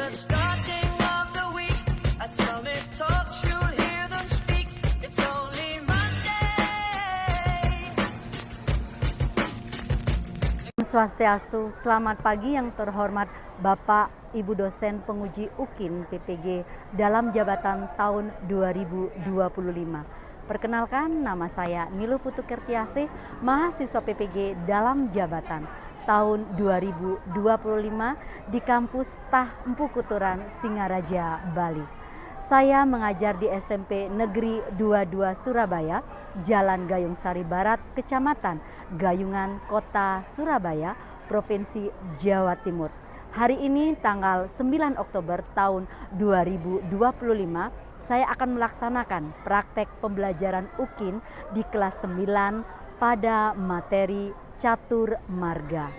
the starting of the week. At Summit Talks, you'll hear them speak. It's only Monday. Swastiastu, selamat pagi yang terhormat Bapak Ibu dosen penguji UKIN PPG dalam jabatan tahun 2025. Perkenalkan, nama saya Nilu Putu Kertiasih, mahasiswa PPG dalam jabatan tahun 2025 di kampus Tah Empu Kuturan, Singaraja, Bali. Saya mengajar di SMP Negeri 22 Surabaya, Jalan Gayung Sari Barat, Kecamatan Gayungan, Kota Surabaya, Provinsi Jawa Timur. Hari ini tanggal 9 Oktober tahun 2025, saya akan melaksanakan praktek pembelajaran UKIN di kelas 9 pada materi Catur Marga.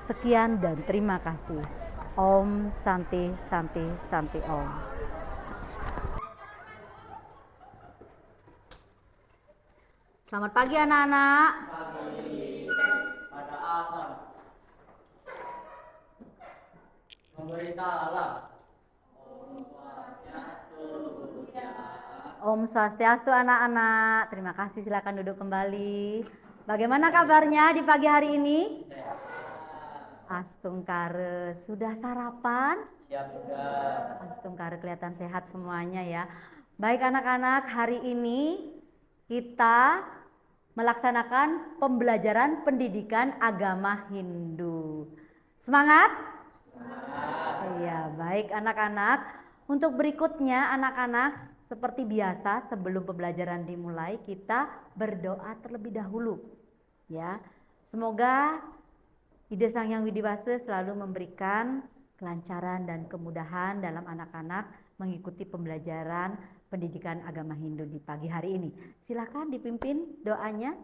Sekian dan terima kasih. Om Santi Santi Santi Om. Selamat pagi anak-anak. Pagi. Pada asal memberi salam. Om Swastiastu anak-anak. Terima kasih, silakan duduk kembali. Bagaimana kabarnya di pagi hari ini? Astungkare, sudah sarapan? Siap juga. Astungkare kelihatan sehat semuanya ya. Baik anak-anak, hari ini kita melaksanakan pembelajaran pendidikan agama Hindu. Semangat? Iya, baik anak-anak. Untuk berikutnya anak-anak, seperti biasa sebelum pembelajaran dimulai kita berdoa terlebih dahulu. Ya, semoga Ide Sang Hyang Widibasa selalu memberikan kelancaran dan kemudahan dalam anak-anak mengikuti pembelajaran pendidikan agama Hindu di pagi hari ini. Silakan dipimpin doanya.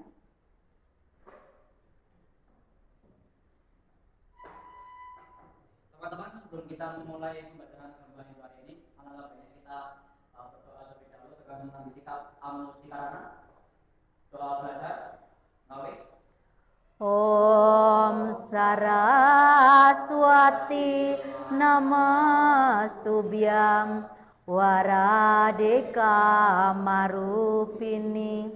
Teman-teman, sebelum kita memulai pembacaan agama Hindu hari ini, alangkah baiknya kita berdoa terlebih dahulu terkait dengan sikap Amustikarana. Doa belajar, Nawe. Om Saraswati Namastubhyam Waradeka Marupini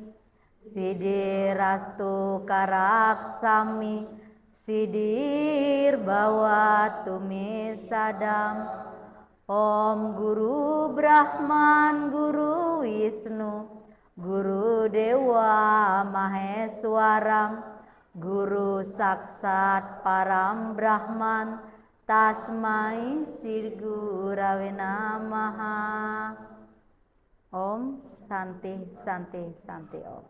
Sidirastu Karaksami Sidir Bawatumi Sadam. Om Guru Brahman Guru Wisnu Guru Dewa Maheswaram Guru Saksat Param Brahman Tasmai Sri Gurave Namaha. Om Santi Santi Santi Om.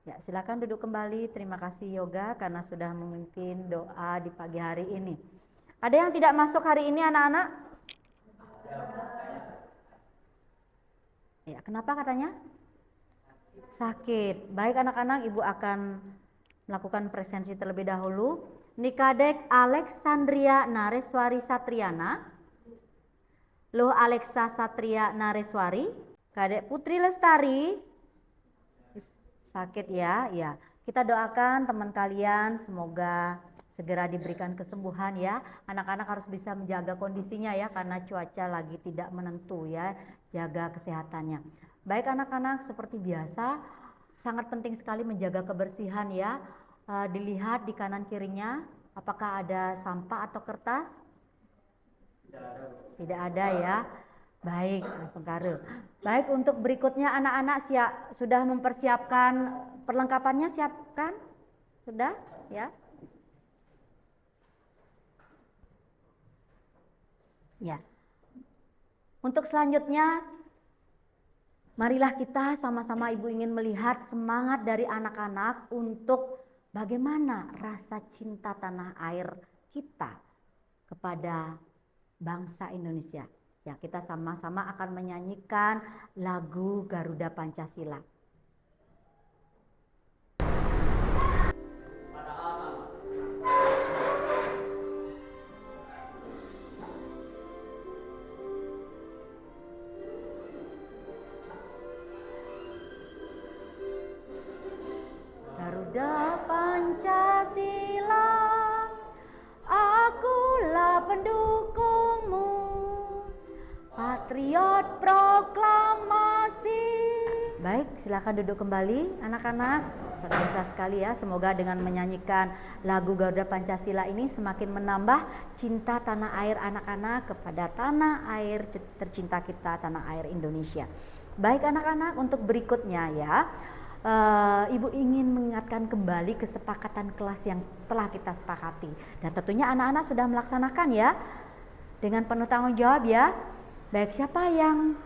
Ya, silakan duduk kembali. Terima kasih Yoga karena sudah memimpin doa di pagi hari ini. Ada yang tidak masuk hari ini anak-anak? Ya, kenapa katanya? Sakit. Baik anak-anak, Ibu akan melakukan presensi terlebih dahulu. Nikadek Alexandria Nareswari Satriana, Loh Alexa Satria Nareswari, Kadek Putri Lestari, sakit ya, ya. Kita doakan teman kalian semoga segera diberikan kesembuhan ya. Anak-anak harus bisa menjaga kondisinya ya karena cuaca lagi tidak menentu ya. Jaga kesehatannya. Baik anak-anak, seperti biasa sangat penting sekali menjaga kebersihan ya. Dilihat di kanan kirinya apakah ada sampah atau kertas? Tidak ada ya. Baik, langsung kare. Baik, untuk berikutnya anak-anak sudah mempersiapkan perlengkapannya, siapkan? Sudah ya? Ya. Untuk selanjutnya marilah kita sama-sama Ibu ingin melihat semangat dari anak-anak untuk bagaimana rasa cinta tanah air kita kepada bangsa Indonesia. Ya, kita sama-sama akan menyanyikan lagu Garuda Pancasila. Garuda Pancasila, akulah pendukungmu, silakan duduk kembali anak-anak. Luar biasa sekali ya, semoga dengan menyanyikan lagu Garuda Pancasila ini semakin menambah cinta tanah air anak-anak kepada tanah air tercinta kita, tanah air Indonesia. Baik anak-anak, untuk berikutnya ya, Ibu ingin mengingatkan kembali kesepakatan kelas yang telah kita sepakati. Dan tentunya anak-anak sudah melaksanakan ya, dengan penuh tanggung jawab ya. Baik, siapa yang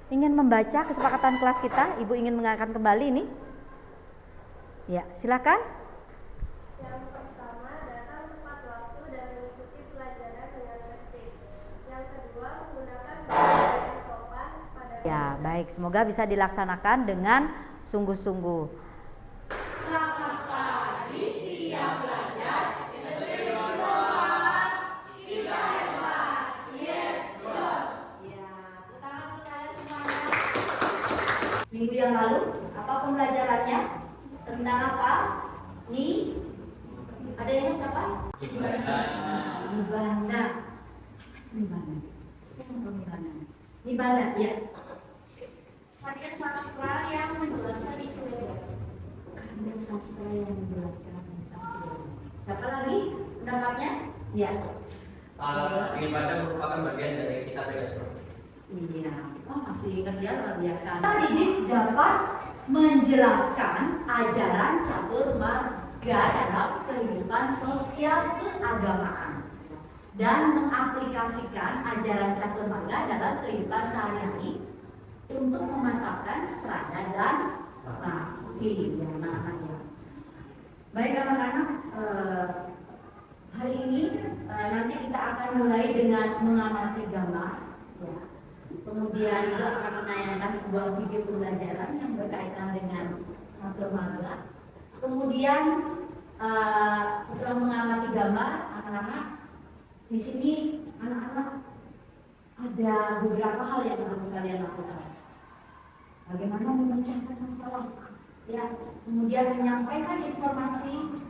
ingin membaca kesepakatan kelas kita? Ibu ingin mengingatkan kembali ini. Ya, silakan. Yang pertama, datang tepat waktu dan mengikuti pelajaran dengan tertib. Yang kedua, menggunakan bahasa yang sopan pada Ya, baik. Semoga bisa dilaksanakan dengan sungguh-sungguh. Minggu yang lalu, apa pembelajarannya? Tentang apa? Ada yang ingat siapa? Nibana. Nibana, ya. karya sastra yang menjelaskan isu negara. Karya sastra yang menjelaskan tentang sejarah. Siapa lagi pendapatnya? Ya. Ingin baca merupakan bagian dari kitab Begasro. Iya, masih kerja luar biasa. Didik dapat menjelaskan ajaran catur marga dalam kehidupan sosial keagamaan dan mengaplikasikan ajaran catur marga dalam kehidupan sehari-hari untuk memantapkan serada dan bakti. Baik anak-anak, hari ini nanti kita akan mulai dengan mengamati gambar. Ya. Kemudian juga akan menayangkan sebuah video pembelajaran yang berkaitan dengan catur marga. Kemudian setelah mengamati gambar, anak-anak di sini anak-anak ada beberapa hal yang harus kalian lakukan. Bagaimana memecahkan masalah, ya. Kemudian menyampaikan informasi,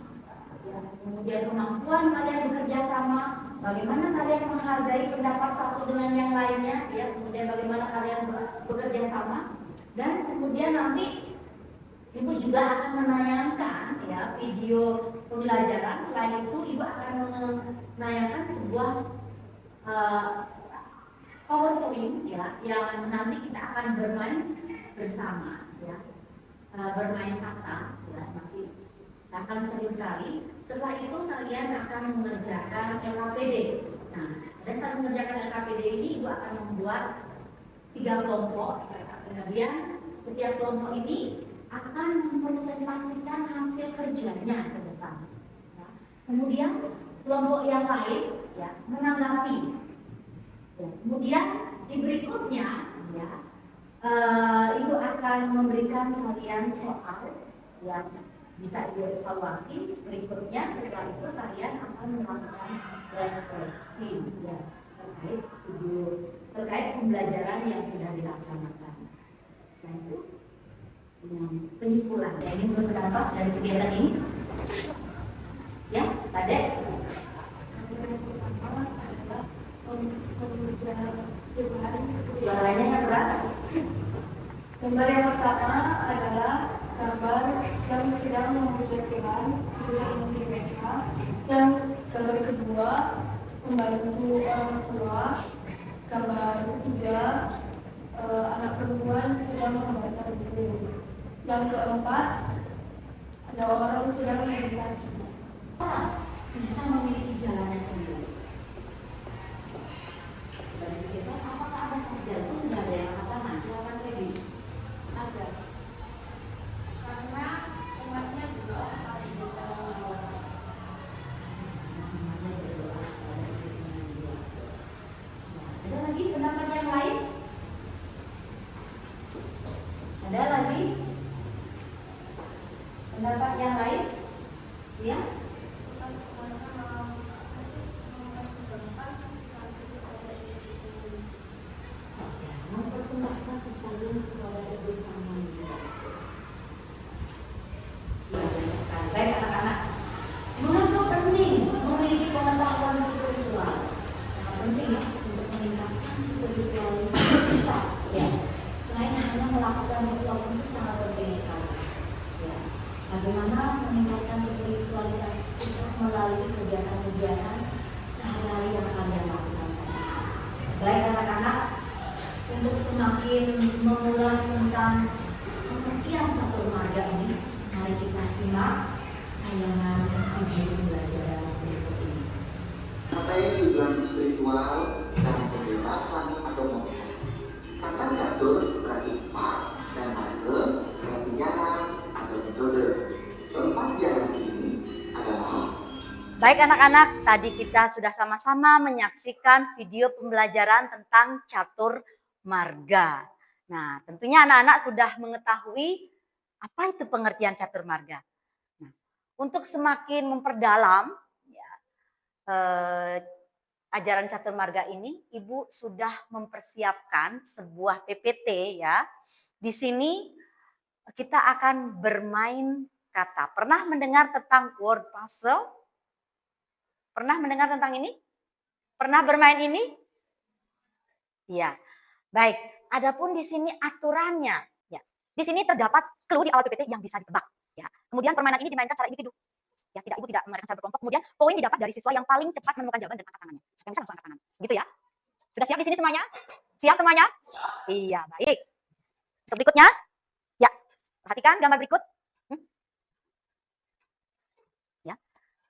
ya. Kemudian kemampuan kalian bekerja sama. Bagaimana kalian menghargai pendapat satu dengan yang lainnya, ya. Kemudian bagaimana kalian bekerja sama, dan kemudian nanti Ibu juga akan menayangkan ya video pembelajaran. Selain itu Ibu akan menayangkan sebuah PowerPoint ya, yang nanti kita akan bermain bersama ya, bermain kata ya, nanti akan seru sekali. Setelah itu kalian akan mengerjakan LKPD. Nah, pada saat mengerjakan LKPD ini Ibu akan membuat 3 kelompok. Kemudian setiap kelompok ini akan mempresentasikan hasil kerjanya ke depan. Ya. Kemudian kelompok yang lain ya menanggapi. Ya. Kemudian di berikutnya ya, Ibu akan memberikan kalian soal yang bisa dievaluasi. Berikutnya setelah itu kalian akan melakukan refleksi ya, terkait pembelajaran yang sudah dilaksanakan. Setelah itu penyimpulan. Ya, ini menurut pendapat dari kegiatan ini. Ya, Adek. Suaranya yang keras. Gambar yang pertama adalah gambar yang sedang memuja Tuhan bersama di mesa. Yang gambar kedua membantu orang tua. Gambar ketiga anak perempuan sedang membaca buku. Yang keempat ada orang sedang meditasi. Bisa memiliki jalannya sendiri. Dan kita apakah ada sarjana? Sudah ada yang katakan, silakan Feby. Ada. Karena umatnya juga akan bisa mengawasi. Ada lagi pendapat yang lain? Ada lagi pendapat yang lain? Ya? Mempersembahkan sesuatu kepada bersama Baik anak-anak, mengapa penting memiliki pengetahuan spiritual? Sangat penting ya untuk meningkatkan spiritual kegiatan-kegiatan sehari-hari yang kalian lakukan. Baik anak-anak, untuk semakin mengulas tentang pengertian catur marga ini, mari kita simak tayangan video pembelajaran berikut ini. Mencapai tujuan spiritual dan kebebasan atau moksa. Kata catur berarti empat dan marga berarti jalan atau metode. Keempat jalan ini adalah Baik anak-anak, tadi kita sudah sama-sama menyaksikan video pembelajaran tentang catur marga. Nah, tentunya anak-anak sudah mengetahui apa itu pengertian catur marga. Nah, untuk semakin memperdalam ya, ajaran catur marga ini, Ibu sudah mempersiapkan sebuah PPT ya. Di sini kita akan bermain kata. Pernah mendengar tentang word puzzle? Pernah mendengar tentang ini? Pernah bermain ini? Iya. Baik, adapun di sini aturannya ya. Di sini terdapat clue di awal PPT yang bisa ditebak ya. Kemudian permainan ini dimainkan secara individu. Ya, Ibu tidak memainkan secara berkelompok. Kemudian poin didapat dari siswa yang paling cepat menemukan jawaban dan angkat tangannya. Siapa yang bisa langsung angkat tangan. Gitu ya. Sudah siap di sini semuanya? Siap semuanya? Iya, baik. Untuk berikutnya, ya. Perhatikan gambar berikut. Ya.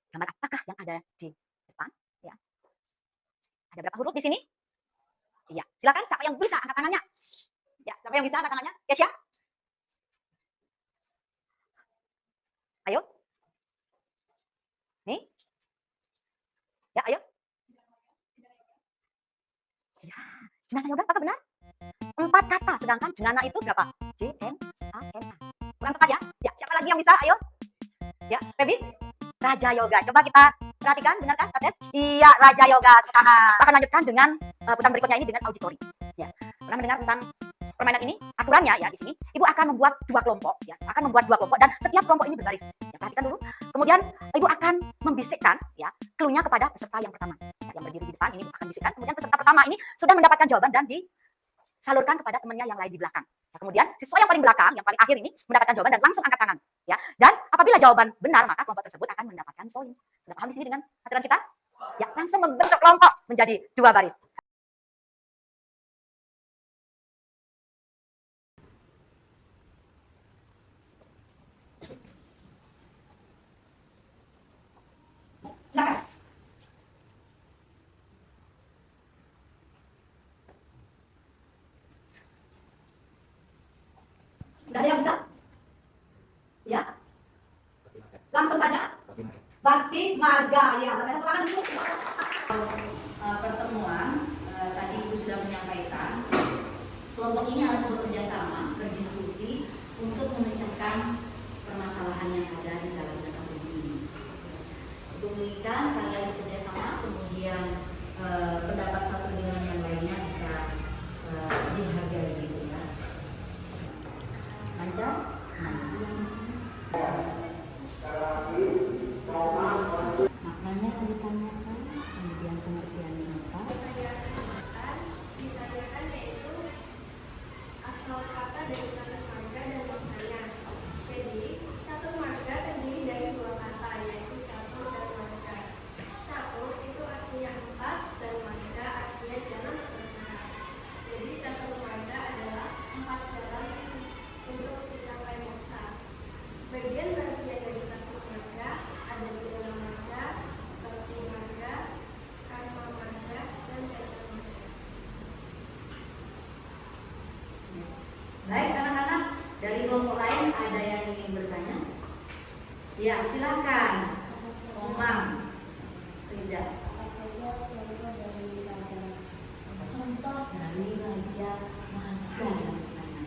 Gambar apakah yang ada di depan? Ya. Ada berapa huruf di sini? Iya. Silakan siapa yang bisa angkat tangannya? Ya, siapa yang bisa angkat tangannya? Kesya? Ayo. Nih. Ya, ayo. Ya, jenana yoga apakah benar? 4 kata, sedangkan jenana itu berapa? J-N-A-N-A. Kurang tepat ya? Ya, siapa lagi yang bisa? Ayo. Ya, Febi? Raja Yoga. Coba kita perhatikan, dengarkan, tes. Iya, Raja Yoga. Kita akan lanjutkan dengan putaran berikutnya ini dengan auditori. Ya, pernah mendengar tentang permainan ini? Aturannya ya di sini, Ibu akan membuat 2 kelompok, ya, akan membuat 2 kelompok dan setiap kelompok ini berbaris. Ya, perhatikan dulu. Kemudian Ibu akan membisikkan, ya, clue-nya kepada peserta yang pertama. Ya, yang berdiri di depan ini akan bisikkan. Kemudian peserta pertama ini sudah mendapatkan jawaban dan disalurkan kepada temannya yang lain di belakang. Ya, kemudian siswa yang paling belakang, yang paling akhir ini mendapatkan jawaban dan langsung angkat tangan. Ya, dan apabila jawaban benar maka kelompok tersebut akan mendapatkan poin. Sudah paham di sini dengan aturan kita? Ya, langsung membentuk kelompok menjadi 2 baris. Silakan. Sudah ada yang bisa? Ya. Langsung saja. Bakti marga ya. Sampai satu tangan dulu. Pertemuan tadi Ibu sudah menyampaikan kelompok ini harus bekerja sama, berdiskusi untuk memecahkan permasalahan yang ada di dalam data ini. Untuk mengikat kalian bekerja sama, kemudian pendapat satu dengan yang lainnya bisa dihargai gitu ya. Lancar? Lancar yang di sini. Maknanya ditanyakan, kemudian pengertiannya apa? Ditanyakan yaitu asal kata dari catur marga dan maknanya. Jadi, catur marga terdiri dari 2 kata, yaitu catur dan marga. Catur itu artinya 4 dan marga artinya jalan atau usaha. Jadi, catur marga adalah 4 jalan untuk mencapai moksa. Bagian-bagian dari catur marga ada jalan marga, bakti marga, karma marga, dan jasa marga. Baik anak-anak, dari kelompok lain ada yang ingin bertanya? Ya, silakan. Omang. Tidak. Contoh dari Raja Marga yang ditanyakan.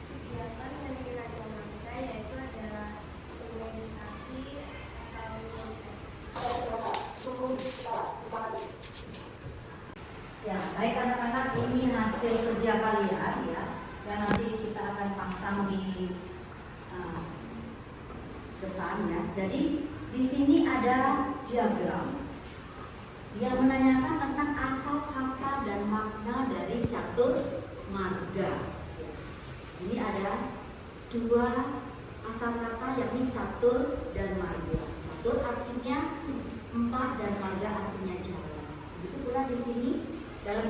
Kegiatan dari Raja Marga yaitu adalah meditasi atau Ya, baik anak-anak, ini hasil kerja kalian ya, yang nanti kita akan pasang di depan ya. Jadi di sini ada diagram yang menanyakan tentang asal kata dan makna dari catur marga. Ini ada 2 asal kata yakni catur dan marga. Catur artinya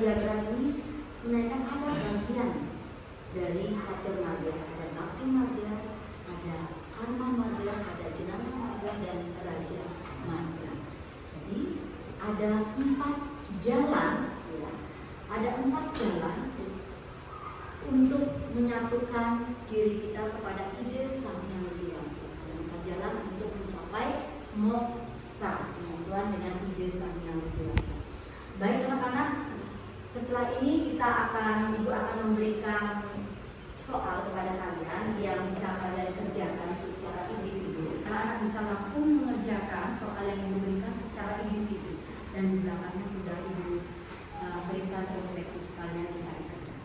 diagram ini menandakan ada bagian dari catur marga, ada bakti marga, ada karma marga, ada jenama marga, dan raja marga. Jadi ada 4 jalan, ya, ada 4 jalan untuk menyatukan diri kita kepada ide Sang Yang Widi-Wasi, dan 4 jalan untuk mencapai moksa, penyatuan dengan ide Sang Yang Widi-Wasi. Baik anak-anak, setelah ini Ibu akan memberikan soal kepada kalian yang bisa kalian kerjakan secara individu. Anak-anak bisa langsung mengerjakan soal yang diberikan secara individu, dan di belakangnya sudah Ibu berikan refleksi sekalian bisa dikerjakan.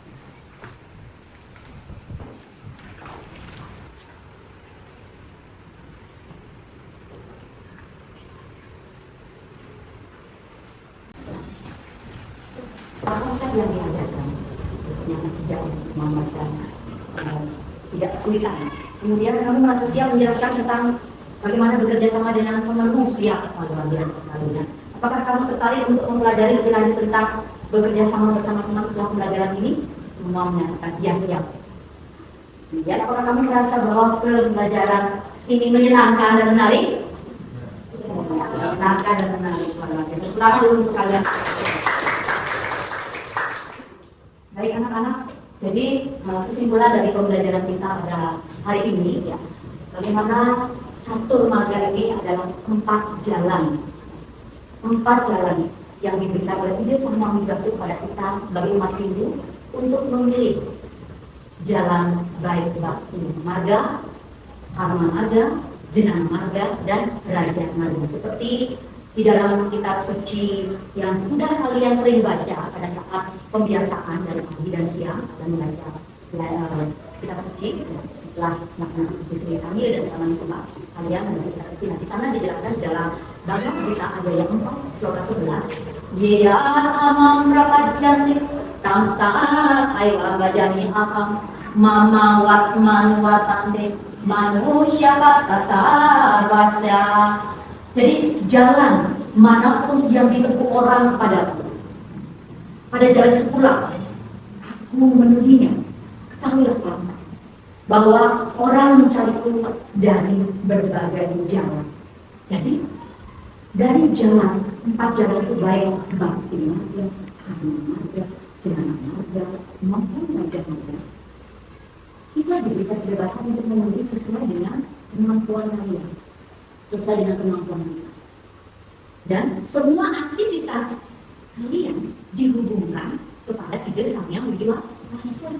Konsep yang diajarkan yang tidak memasa tidak kesulitan. Kemudian kamu merasa siap menjelaskan tentang bagaimana bekerja sama dengan pemenuh siap. Luar biasa sekali ya. Apakah kamu tertarik untuk mempelajari lebih lanjut tentang bekerja sama bersama teman setelah pembelajaran ini? Semua menyatakan ya siap. Kemudian apakah kamu merasa bahwa pembelajaran ini menyenangkan dan menarik? Menyenangkan dan menarik. Selamat dulu untuk kalian. Baik anak-anak, jadi kesimpulan dari pembelajaran kita pada hari ini ya, bagaimana catur marga ini adalah 4 jalan yang diberikan oleh ide Sang Yang Widi-Wasi kepada kita sebagai umat Hindu untuk memilih jalan baik bakti marga, karma marga, jenama marga, dan raja marga. Seperti di dalam kitab suci yang sudah kalian sering baca pada saat pembiasaan dari pagi dan siang, dan membaca kitab suci setelah melaksanakan suci Sri Sambil dan Taman Sebab, kalian membaca kitab suci. Nah, di sana dijelaskan dalam Bhagavad Gita ayat 4 sloka 11, ya amam rapajanti tamsta ayam bajani aham mama watman watande manusia kata sarvasya. Jadi jalan manapun yang ditempuh orang padaku, pada jalan itu pula aku memenuhinya. Ketahuilah kamu bahwa orang mencariku dari berbagai jalan. Jadi dari jalan 4 jalan itu baik bakti marga, karma marga, jenama marga, maupun raja marga, kita diberikan kebebasan untuk memilih sesuai dengan kemampuan kalian, sesuai dengan kemampuan kita. Dan semua aktivitas kalian dihubungkan kepada ide Sang Yang Widi-Wasi.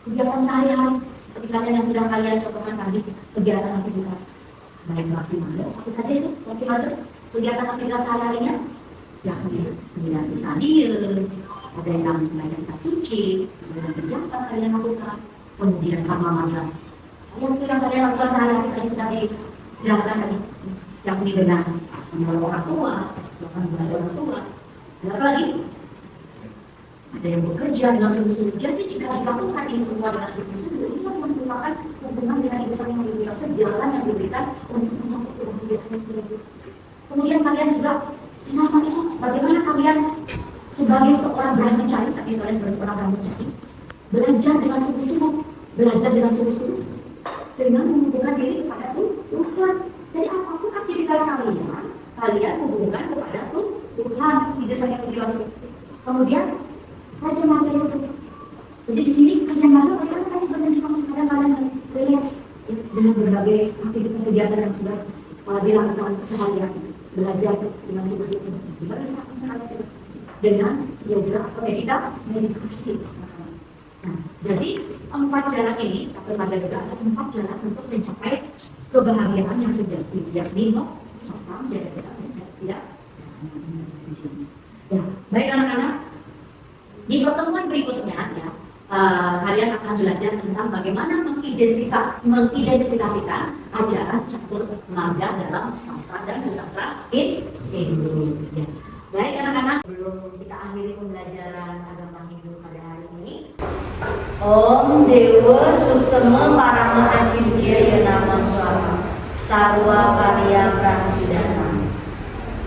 Kegiatan sehari-hari seperti kalian yang sudah kalian contohkan tadi, kegiatan aktivitas baik bakti marga, apa saja itu bakti marga, kegiatan aktivitas sehari-harinya yakni kegiatan sadil, ada yang belajar kitab suci, ada yang berjapa kalian lakukan, kemudian karma marga. Yang kalian lakukan sehari-hari tadi sudah dijelaskan tadi, yang dengan menolong orang tua, bahkan belajar orang tua. Dan apa lagi? Ada yang bekerja dengan sungguh-sungguh. Jadi jika dilakukan ini semua dengan sungguh-sungguh, ini merupakan hubungan dengan ide Sang Yang Widi-Wasi, jalan yang diberikan untuk mencapai kebahagiaan tersebut. Kemudian kalian juga, jenama itu bagaimana kalian sebagai seorang berani mencari, saat ini kalian sebagai seorang berani mencari, belajar dengan sungguh-sungguh, dengan menghubungkan diri kepada Tuhan. Jadi apapun aktivitas kalian hubungkan kepada Tuhan, ide Sang Yang Widi-Wasi. Kemudian raja marga itu. Jadi di sini raja marga bagaimana kalian bermeditasi, kalian relax dengan berbagai aktivitas kegiatan yang sudah dilakukan sehari-hari, belajar dengan sungguh-sungguh. Gimana saat kalian dengan yoga atau meditasi. Nah, jadi 4 jalan ini, catur marga juga ada 4 jalan untuk mencapai kebahagiaan yang sejati, yakni moksa, tidak. Ya, baik anak-anak, di pertemuan berikutnya ya, kalian akan belajar tentang bagaimana mengidentifikasikan ajaran catur marga dalam sastra dan susastra Hindu. Ya. Baik anak-anak, sebelum kita akhiri pembelajaran agama Hindu pada hari ini, Om Dewa Suksema Parama Achintya Yanama Swaha Sarwa Karya Prasidana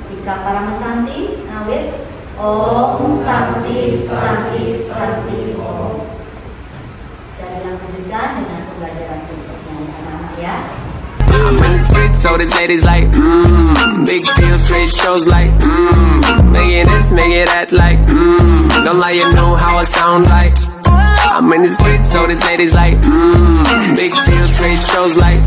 Sika Paramasanti Awit Om Santi Santi Santi Om. Saya bilang kejutan dengan pembelajaran berikutnya anak-anak ya. I'm in the street, so this lady's like, big deal, trade shows like, making this, making that like, don't lie, you know how I sound like. I'm in the street, so this lady's like, big deal, trade shows like,